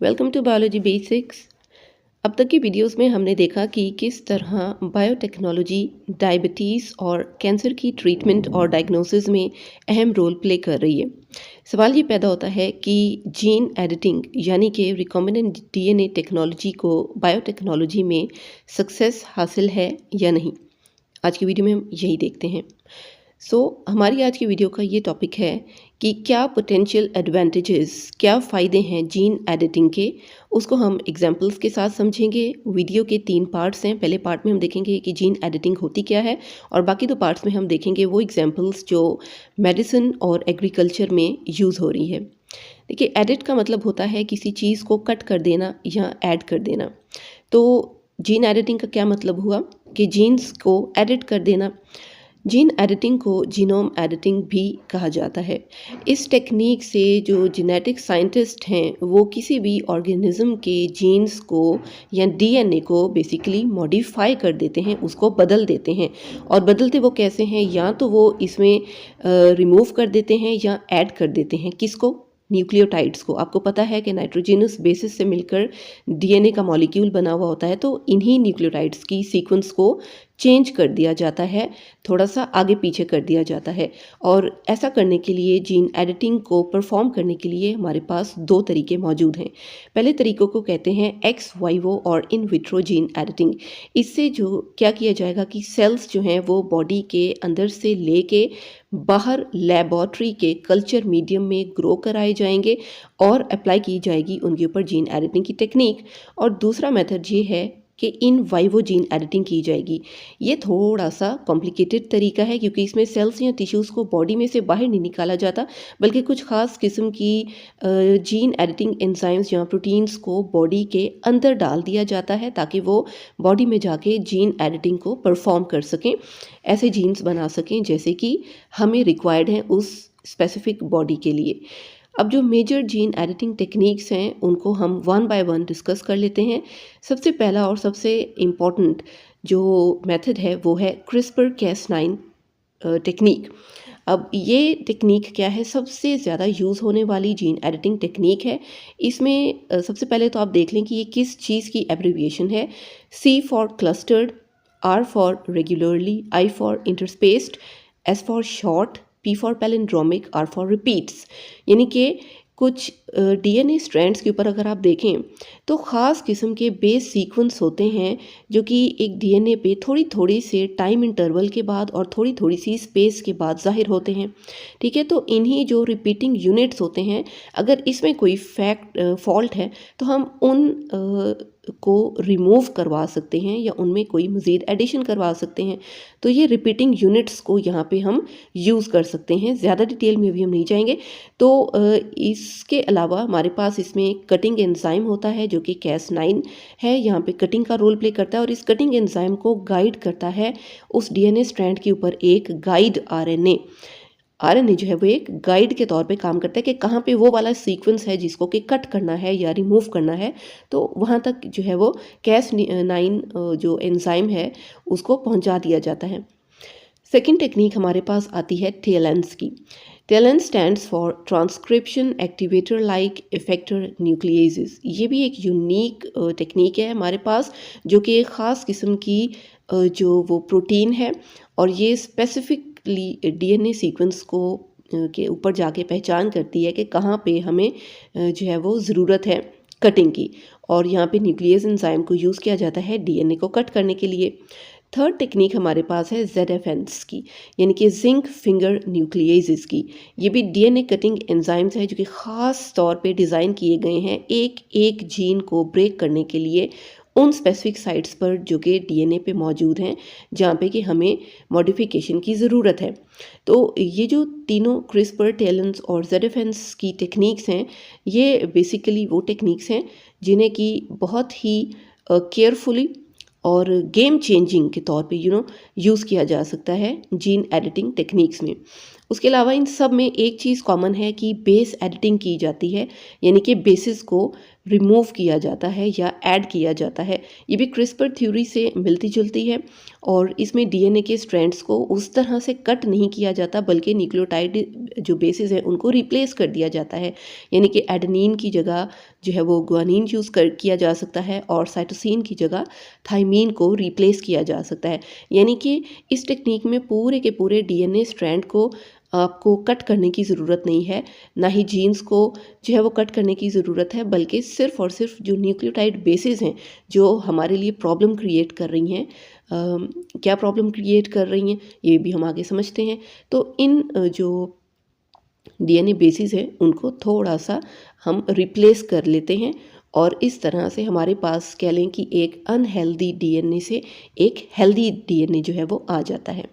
Welcome to biology basics. अब तक की वीडियोस में हमने देखा कि किस तरह बायोटेक्नोलॉजी डायबिटीज़ और कैंसर की ट्रीटमेंट और डायग्नोसिस में अहम रोल प्ले कर रही है। सवाल ये पैदा होता है कि जीन एडिटिंग यानी कि रिकॉम्बिनेंट डीएनए टेक्नोलॉजी को बायोटेक्नोलॉजी में सक्सेस हासिल है या नहीं। आज की वीडियो में हम यही देखते हैं। हमारी आज की वीडियो का ये टॉपिक है कि क्या पोटेंशियल एडवांटेजेस, क्या फ़ायदे हैं जीन एडिटिंग के, उसको हम एग्जांपल्स के साथ समझेंगे। वीडियो के 3 पार्ट्स हैं। पहले पार्ट में हम देखेंगे कि जीन एडिटिंग होती क्या है और बाकी 2 पार्ट्स में हम देखेंगे वो एग्जांपल्स जो मेडिसिन और एग्रीकल्चर में यूज़ हो रही है। देखिए, एडिट का मतलब होता है किसी चीज़ को कट कर देना या ऐड कर देना। तो जीन एडिटिंग का क्या मतलब हुआ कि जीन्स को एडिट कर देना। जीन एडिटिंग को जीनोम एडिटिंग भी कहा जाता है। इस टेक्निक से जो जेनेटिक साइंटिस्ट हैं वो किसी भी ऑर्गेनिज्म के जीन्स को या डीएनए को बेसिकली मॉडिफाई कर देते हैं, उसको बदल देते हैं। और बदलते वो कैसे हैं, या तो वो इसमें रिमूव कर देते हैं या ऐड कर देते हैं। किसको? न्यूक्लियोटाइड्स को। आपको पता है कि नाइट्रोजिनस बेसिस से मिलकर डीएनए का मॉलिक्यूल बना हुआ होता है, तो इन्हीं न्यूक्लियोटाइड्स की सीक्वेंस को चेंज कर दिया जाता है, थोड़ा सा आगे पीछे कर दिया जाता है। और ऐसा करने के लिए, जीन एडिटिंग को परफॉर्म करने के लिए हमारे पास 2 तरीके मौजूद हैं। पहले तरीकों को कहते हैं एक्स वाइवो और इन विट्रो जीन एडिटिंग। इससे जो क्या किया जाएगा कि सेल्स जो हैं वो बॉडी के अंदर से लेके बाहर लेबोरेटरी के कल्चर मीडियम में ग्रो कराए जाएंगे और अप्लाई की जाएगी उनके ऊपर जीन एडिटिंग की टेक्निक। और दूसरा मेथड ये है कि इन वाइवो जीन एडिटिंग की जाएगी। ये थोड़ा सा कॉम्प्लिकेटेड तरीका है क्योंकि इसमें सेल्स या टिश्यूज़ को बॉडी में से बाहर नहीं निकाला जाता, बल्कि कुछ खास किस्म की जीन एडिटिंग एंजाइम्स या प्रोटीन्स को बॉडी के अंदर डाल दिया जाता है ताकि वो बॉडी में जाके जीन एडिटिंग को परफॉर्म कर सकें, ऐसे जीन्स बना सकें जैसे कि हमें रिक्वायर्ड हैं उस स्पेसिफिक बॉडी के लिए। अब जो मेजर जीन एडिटिंग टेक्निक्स हैं उनको हम वन बाय वन डिस्कस कर लेते हैं। सबसे पहला और सबसे इम्पॉर्टेंट जो मेथड है वो है क्रिस्पर कैस9 टेक्निक। अब ये टेक्निक क्या है? सबसे ज़्यादा यूज़ होने वाली जीन एडिटिंग टेक्निक है। इसमें सबसे पहले तो आप देख लें कि ये किस चीज़ की एब्रीविएशन है। C for clustered, R for regularly, I for interspaced, S for short, P for palindromic, R for repeats. यानी कि कुछ डीएनए स्ट्रैंड्स के ऊपर अगर आप देखें तो ख़ास किस्म के बेस सीक्वेंस होते हैं जो कि एक डीएनए पे थोड़ी थोड़ी से टाइम इंटरवल के बाद और थोड़ी थोड़ी सी स्पेस के बाद ज़ाहिर होते हैं। ठीक है, तो इन्हीं जो रिपीटिंग यूनिट्स होते हैं, अगर इसमें कोई फॉल्ट है तो हम उन को रिमूव करवा सकते हैं या उनमें कोई मज़ीद एडिशन करवा सकते हैं। तो ये रिपीटिंग यूनिट्स को यहाँ पे हम यूज़ कर सकते हैं। ज़्यादा डिटेल में भी हम नहीं जाएंगे। तो इसके अलावा हमारे पास इसमें कटिंग एंजाइम होता है जो कि Cas9 है, यहाँ पे कटिंग का रोल प्ले करता है और इस कटिंग एंजाइम को गाइड करता है उस डीएनए स्ट्रैंड के ऊपर एक गाइड आरएनए जो है वो एक गाइड के तौर पे काम करता है कि कहाँ पे वो वाला सीक्वेंस है जिसको कि कट करना है या रिमूव करना है, तो वहाँ तक जो है वो Cas9 जो एंजाइम है उसको पहुँचा दिया जाता है। सेकेंड टेक्निक हमारे पास आती है टेलेंस की। TALENs stands for transcription activator like effector nucleases. ये भी एक यूनिक टेक्निक है हमारे पास जो कि एक ख़ास किस्म की जो वो प्रोटीन है और ये स्पेसिफिकली डीएनए सीक्वेंस को के ऊपर जाके पहचान करती है कि कहाँ पे हमें जो है वो ज़रूरत है कटिंग की, और यहाँ पे न्यूक्लियस एंजाइम को यूज़ किया जाता है डीएनए को कट करने के लिए। थर्ड टेक्निक हमारे पास है ZFNs की, यानी कि जिंक फिंगर न्यूक्लिएजेस की। ये भी डीएनए कटिंग एंजाइम्स है जो कि ख़ास तौर पे डिज़ाइन किए गए हैं एक एक जीन को ब्रेक करने के लिए उन स्पेसिफिक साइट्स पर जो कि डीएनए पे मौजूद हैं जहाँ पे कि हमें मॉडिफिकेशन की ज़रूरत है। तो ये जो तीनों क्रिस्पर, टेलेंस और ZFNs की टेक्निक्स हैं, ये बेसिकली वो टेक्निक्स हैं जिन्हें कि बहुत ही केयरफुली और गेम चेंजिंग के तौर पे यूज़ किया जा सकता है जीन एडिटिंग टेक्निक्स में। उसके अलावा इन सब में एक चीज़ कॉमन है कि बेस एडिटिंग की जाती है, यानी कि बेसिस को रिमूव किया जाता है या ऐड किया जाता है। ये भी क्रिस्पर थ्योरी से मिलती जुलती है और इसमें डीएनए के स्ट्रैंड्स को उस तरह से कट नहीं किया जाता बल्कि न्यूक्लियोटाइड जो बेसिस हैं उनको रिप्लेस कर दिया जाता है। यानी कि एडेनिन की जगह जो है वो ग्वानिन यूज़ कर किया जा सकता है और साइटोसिन की जगह थाइमीन को रिप्लेस किया जा सकता है। यानी कि इस टेक्निक में पूरे के पूरे डीएनए स्ट्रैंड को आपको कट करने की ज़रूरत नहीं है, ना ही जीन्स को जो है वो कट करने की ज़रूरत है, बल्कि सिर्फ़ और सिर्फ जो न्यूक्लियोटाइड बेसिस हैं जो हमारे लिए प्रॉब्लम क्रिएट कर रही हैं, क्या प्रॉब्लम क्रिएट कर रही हैं ये भी हम आगे समझते हैं। तो इन जो डीएनए बेसिस हैं उनको थोड़ा सा हम रिप्लेस कर लेते हैं और इस तरह से हमारे पास कह लें कि एक अनहेल्दी डीएनए से एक हेल्दी डीएनए जो है वो आ जाता है।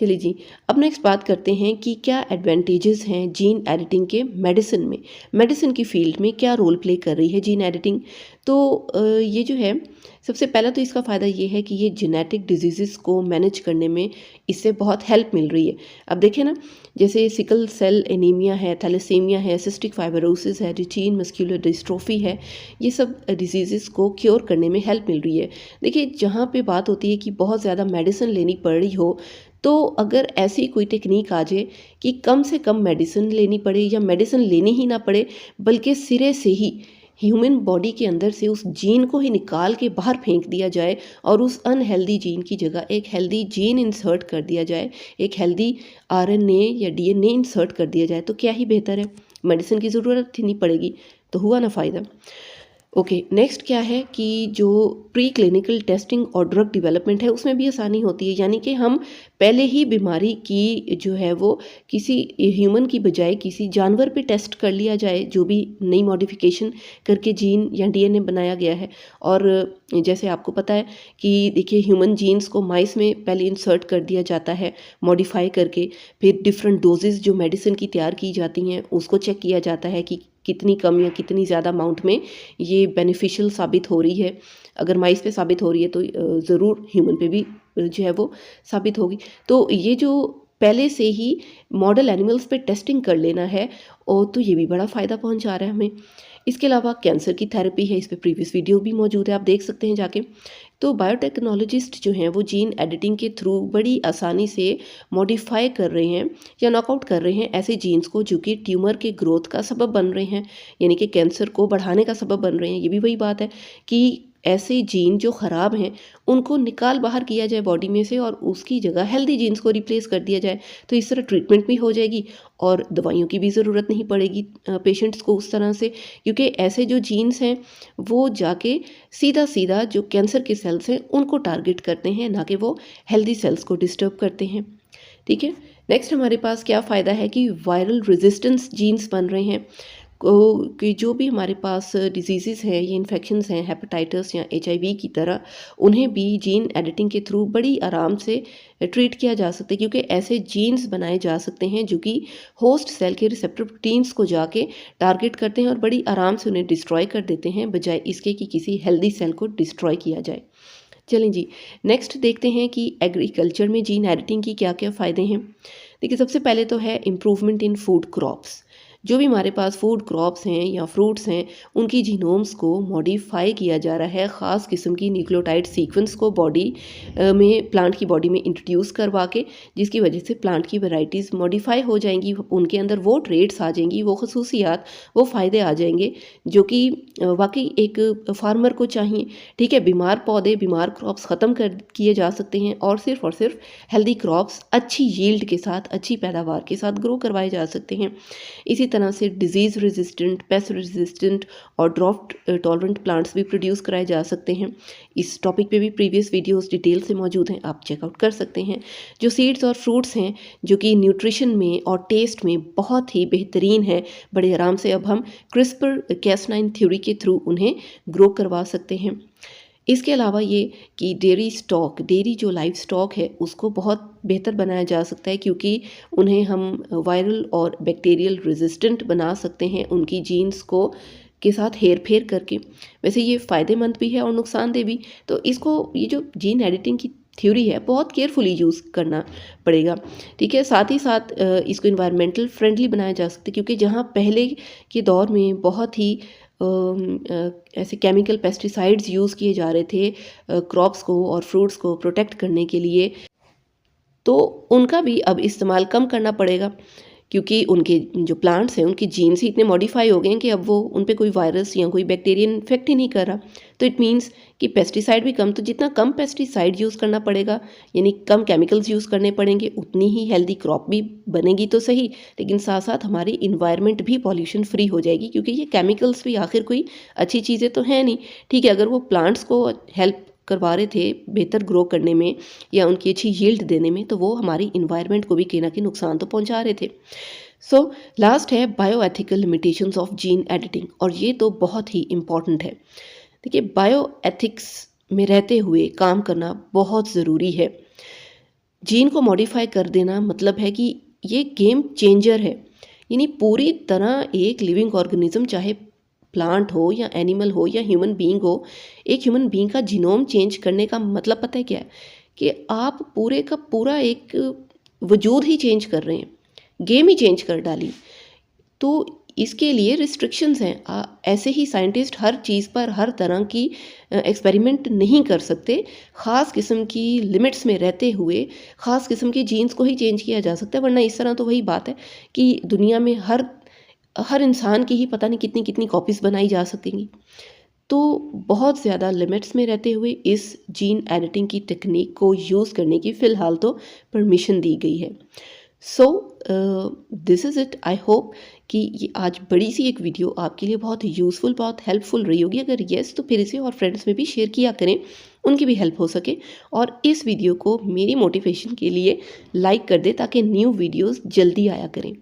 चलिए जी, अब नेक्स्ट बात करते हैं कि क्या एडवांटेजेस हैं जीन एडिटिंग के मेडिसिन में। मेडिसिन की फील्ड में क्या रोल प्ले कर रही है जीन एडिटिंग। तो ये जो है सबसे पहला तो इसका फ़ायदा ये है कि ये जेनेटिक डिजीज़ को मैनेज करने में इससे बहुत हेल्प मिल रही है। अब देखें ना, जैसे सिकल सेल एनीमिया है, थैलेसीमिया है, सिस्टिक फाइब्रोसिस है, रिटीन मस्कुलर डिस्ट्रोफी है, ये सब डिजीज़ को क्योर करने में हेल्प मिल रही है। देखिए, जहाँ पे बात होती है कि बहुत ज़्यादा मेडिसिन लेनी पड़ रही हो, तो अगर ऐसी कोई टेक्निक आ जाए कि कम से कम मेडिसिन लेनी पड़े या मेडिसिन लेनी ही ना पड़े, बल्कि सिरे से ही ह्यूमन बॉडी के अंदर से उस जीन को ही निकाल के बाहर फेंक दिया जाए और उस अनहेल्दी जीन की जगह एक हेल्दी जीन इंसर्ट कर दिया जाए, एक हेल्दी आरएनए या डीएनए इंसर्ट कर दिया जाए, तो क्या ही बेहतर है। मेडिसिन की ज़रूरत ही नहीं पड़ेगी, तो हुआ ना फ़ायदा। ओके, नेक्स्ट क्या है कि जो प्री क्लिनिकल टेस्टिंग और ड्रग डेवलपमेंट है उसमें भी आसानी होती है। यानी कि हम पहले ही बीमारी की जो है वो किसी ह्यूमन की बजाय किसी जानवर पे टेस्ट कर लिया जाए, जो भी नई मॉडिफिकेशन करके जीन या डीएनए बनाया गया है। और जैसे आपको पता है कि देखिए, ह्यूमन जीन्स को माइस में पहले इंसर्ट कर दिया जाता है मॉडिफाई करके, फिर डिफरेंट डोजेज़ जो मेडिसिन की तैयार की जाती हैं उसको चेक किया जाता है कि कितनी कम या कितनी ज़्यादा अमाउंट में ये बेनिफिशियल साबित हो रही है। अगर माइस पे साबित हो रही है तो ज़रूर ह्यूमन पे भी जो है वो साबित होगी। तो ये जो पहले से ही मॉडल एनिमल्स पे टेस्टिंग कर लेना है, और तो ये भी बड़ा फ़ायदा पहुंचा रहा है हमें। इसके अलावा कैंसर की थेरेपी है, इस पे प्रीवियस वीडियो भी मौजूद है, आप देख सकते हैं जाके। तो बायोटेक्नोलॉजिस्ट जो हैं वो जीन एडिटिंग के थ्रू बड़ी आसानी से मॉडिफाई कर रहे हैं या नॉकआउट कर रहे हैं ऐसे जीन्स को जो कि ट्यूमर के ग्रोथ का सबब बन रहे हैं, यानी कि कैंसर को बढ़ाने का सबब बन रहे हैं। ये भी वही बात है कि ऐसे जीन जो ख़राब हैं उनको निकाल बाहर किया जाए बॉडी में से और उसकी जगह हेल्दी जीन्स को रिप्लेस कर दिया जाए, तो इस तरह ट्रीटमेंट भी हो जाएगी और दवाइयों की भी ज़रूरत नहीं पड़ेगी पेशेंट्स को उस तरह से। क्योंकि ऐसे जो जीन्स हैं वो जाके सीधा सीधा जो कैंसर के सेल्स हैं उनको टारगेट करते हैं, ना कि वो हेल्दी सेल्स को डिस्टर्ब करते हैं। ठीक है, नेक्स्ट हमारे पास क्या फ़ायदा है कि वायरल रेजिस्टेंस जीन्स बन रहे हैं कि जो भी हमारे पास डिजीज़ हैं, ये इन्फेक्शंस हैं हेपेटाइटिस या एचआईवी की तरह, उन्हें भी जीन एडिटिंग के थ्रू बड़ी आराम से ट्रीट किया जा सकता है। क्योंकि ऐसे जीन्स बनाए जा सकते हैं जो कि होस्ट सेल के रिसेप्टर प्रोटीन्स को जाके टारगेट करते हैं और बड़ी आराम से उन्हें डिस्ट्रॉय कर देते हैं, बजाय इसके कि किसी हेल्दी सेल को डिस्ट्रॉय किया जाए। चलें जी, नेक्स्ट देखते हैं कि एग्रीकल्चर में जीन एडिटिंग की क्या क्या फ़ायदे हैं। देखिए, सबसे पहले तो है इम्प्रूवमेंट इन फूड क्रॉप्स। जो भी हमारे पास फूड क्रॉप्स हैं या फ्रूट्स हैं उनकी जीनोम्स को मॉडिफाई किया जा रहा है, ख़ास किस्म की न्यूक्लियोटाइड सीक्वेंस को बॉडी में प्लांट की बॉडी में इंट्रोड्यूस करवा के, जिसकी वजह से प्लांट की वैरायटीज़ मॉडिफाई हो जाएंगी, उनके अंदर वो ट्रेड्स आ जाएंगी, वो खसूसियात, वो फ़ायदे आ जाएंगे जो कि वाकई एक फार्मर को चाहिए। ठीक है, बीमार पौधे, बीमार क्रॉप्स ख़त्म कर किए जा सकते हैं और सिर्फ हेल्दी क्रॉप्स अच्छी यील्ड के साथ, अच्छी पैदावार के साथ ग्रो करवाए जा सकते हैं। इसी तरह से डिजीज़ रेजिस्टेंट, पेस्ट रेजिस्टेंट और ड्रॉट टॉलरेंट प्लांट्स भी प्रोड्यूस कराए जा सकते हैं। इस टॉपिक पे भी प्रीवियस वीडियोस डिटेल से मौजूद हैं, आप चेकआउट कर सकते हैं। जो सीड्स और फ्रूट्स हैं जो कि न्यूट्रिशन में और टेस्ट में बहुत ही बेहतरीन है, बड़े आराम से अब हम क्रिस्पर कैस9 थ्योरी के थ्रू उन्हें ग्रो करवा सकते हैं। इसके अलावा ये कि डेयरी स्टॉक, डेयरी जो लाइव स्टॉक है उसको बहुत बेहतर बनाया जा सकता है, क्योंकि उन्हें हम वायरल और बैक्टीरियल रेजिस्टेंट बना सकते हैं उनकी जीन्स को के साथ हेर फेर करके। वैसे ये फ़ायदेमंद भी है और नुकसानदेह भी। तो इसको, ये जो जीन एडिटिंग की थ्योरी है, बहुत केयरफुली यूज़ करना पड़ेगा। ठीक है, साथ ही साथ इसको इन्वायरमेंटल फ्रेंडली बनाया जा सकता है, क्योंकि जहाँ पहले के दौर में बहुत ही ऐसे केमिकल पेस्टिसाइड्स यूज़ किए जा रहे थे क्रॉप्स को और फ्रूट्स को प्रोटेक्ट करने के लिए, तो उनका भी अब इस्तेमाल कम करना पड़ेगा, क्योंकि उनके जो प्लांट्स हैं उनके जीन्स ही इतने मॉडिफाई हो गए हैं कि अब वो उन पे कोई वायरस या कोई बैक्टीरिया इन्फेक्ट ही नहीं कर रहा। तो इट मीन्स कि पेस्टिसाइड भी कम, तो जितना कम पेस्टिसाइड यूज़ करना पड़ेगा, यानी कम केमिकल्स यूज़ करने पड़ेंगे, उतनी ही हेल्दी क्रॉप भी बनेगी तो सही, लेकिन साथ साथ हमारी इन्वायरमेंट भी पॉल्यूशन फ्री हो जाएगी, क्योंकि ये केमिकल्स भी आखिर कोई अच्छी चीज़ें तो हैं नहीं। ठीक है, अगर वो प्लांट्स को हेल्प करवा रहे थे बेहतर ग्रो करने में या उनकी अच्छी यील्ड देने में, तो वो हमारी इन्वायरमेंट को भी कहीं ना कहीं नुकसान तो पहुंचा रहे थे। सो लास्ट है बायोएथिकल लिमिटेशंस ऑफ जीन एडिटिंग, और ये तो बहुत ही इम्पॉर्टेंट है। देखिए, बायोएथिक्स में रहते हुए काम करना बहुत ज़रूरी है। जीन को मॉडिफाई कर देना मतलब है कि ये गेम चेंजर है, यानी पूरी तरह एक लिविंग ऑर्गेनिज्म, चाहे प्लांट हो या एनिमल हो या ह्यूमन बीइंग हो, एक ह्यूमन बीइंग का जीनोम चेंज करने का मतलब पता है क्या है? कि आप पूरे का पूरा एक वजूद ही चेंज कर रहे हैं, गेम ही चेंज कर डाली। तो इसके लिए रिस्ट्रिक्शंस हैं। ऐसे ही साइंटिस्ट हर चीज़ पर हर तरह की एक्सपेरिमेंट नहीं कर सकते। ख़ास किस्म की लिमिट्स में रहते हुए ख़ास किस्म के जीन्स को ही चेंज किया जा सकता है, वरना इस तरह तो वही बात है कि दुनिया में हर हर इंसान की ही पता नहीं कितनी कितनी कॉपीज़ बनाई जा सकेंगी। तो बहुत ज़्यादा लिमिट्स में रहते हुए इस जीन एडिटिंग की टेक्निक को यूज़ करने की फ़िलहाल तो परमिशन दी गई है। So this is it. I hope कि ये आज बड़ी सी एक वीडियो आपके लिए बहुत यूज़फुल, बहुत हेल्पफुल रही होगी। अगर येस, तो फिर इसे और फ्रेंड्स में भी शेयर किया करें, उनकी भी हेल्प हो सके। और इस वीडियो को मेरी मोटिवेशन के लिए लाइक कर दें, ताकि न्यू वीडियोस जल्दी आया करें।